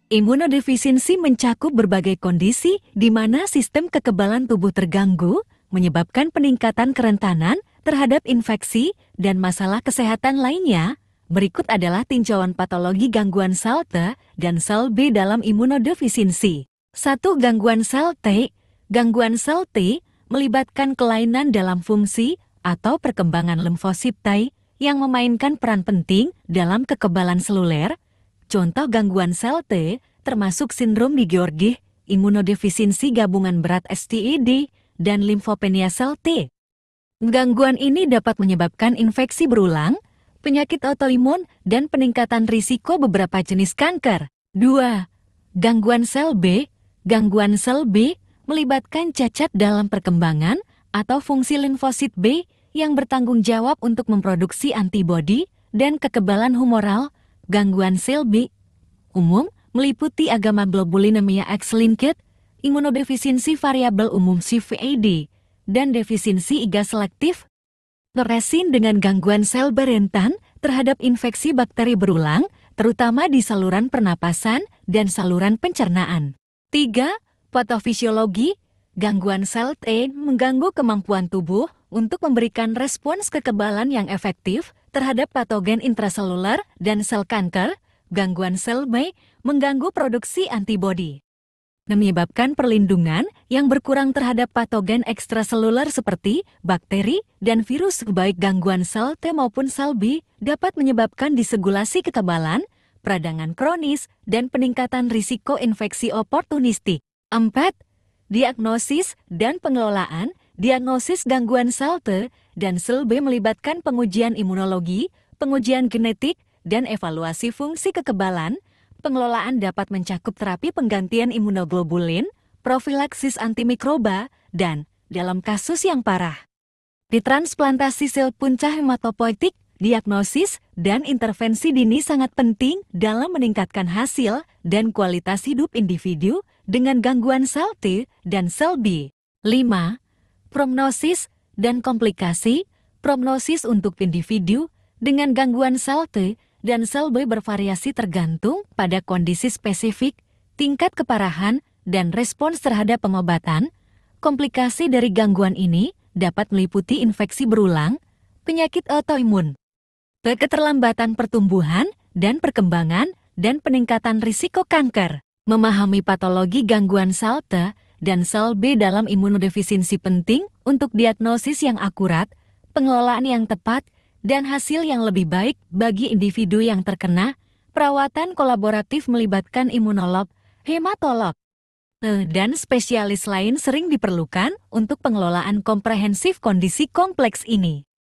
Imunodefisiensi mencakup berbagai kondisi di mana sistem kekebalan tubuh terganggu, menyebabkan peningkatan kerentanan terhadap infeksi dan masalah kesehatan lainnya. Berikut adalah tinjauan patologi gangguan sel T dan sel B dalam imunodefisiensi. 1. Gangguan sel T. Gangguan sel T melibatkan kelainan dalam fungsi atau perkembangan limfosit T yang memainkan peran penting dalam kekebalan seluler. Contoh gangguan sel T termasuk sindrom Di Georgi, imunodefisiensi gabungan berat STID, dan limfopenia sel T. Gangguan ini dapat menyebabkan infeksi berulang, penyakit autoimun, dan peningkatan risiko beberapa jenis kanker. 2. Gangguan sel B. Gangguan sel B melibatkan cacat dalam perkembangan atau fungsi limfosit B yang bertanggung jawab untuk memproduksi antibodi dan kekebalan humoral. Gangguan sel B umum meliputi agamaglobulinemia X-linked, imunodefisiensi variabel umum CVAD, dan defisiensi IgA selektif. Resin dengan gangguan sel B rentan terhadap infeksi bakteri berulang, terutama di saluran pernapasan dan saluran pencernaan. 3. Patofisiologi. Gangguan sel T mengganggu kemampuan tubuh untuk memberikan respons kekebalan yang efektif terhadap patogen intraseluler dan sel kanker. Gangguan sel B mengganggu produksi antibodi, menyebabkan perlindungan yang berkurang terhadap patogen ekstraseluler seperti bakteri dan virus. Baik gangguan sel T maupun sel B dapat menyebabkan disegulasi kekebalan, peradangan kronis, dan peningkatan risiko infeksi oportunistik. 4. Diagnosis dan pengelolaan. Diagnosis gangguan sel T dan sel B melibatkan pengujian imunologi, pengujian genetik, dan evaluasi fungsi kekebalan. Pengelolaan dapat mencakup terapi penggantian imunoglobulin, profilaksis antimikroba, dan, dalam kasus yang parah, ditransplantasi sel punca hematopoietik. Diagnosis dan intervensi dini sangat penting dalam meningkatkan hasil dan kualitas hidup individu dengan gangguan sel T dan sel B. 5. Prognosis dan komplikasi. Prognosis untuk individu dengan gangguan sel T dan sel B bervariasi tergantung pada kondisi spesifik, tingkat keparahan, dan respons terhadap pengobatan. Komplikasi dari gangguan ini dapat meliputi infeksi berulang, penyakit autoimun, keterlambatan pertumbuhan dan perkembangan, dan peningkatan risiko kanker. Memahami patologi gangguan sel T dan sel B dalam imunodefisiensi penting untuk diagnosis yang akurat, pengelolaan yang tepat, dan hasil yang lebih baik bagi individu yang terkena. Perawatan kolaboratif melibatkan imunolog, hematolog, dan spesialis lain sering diperlukan untuk pengelolaan komprehensif kondisi kompleks ini.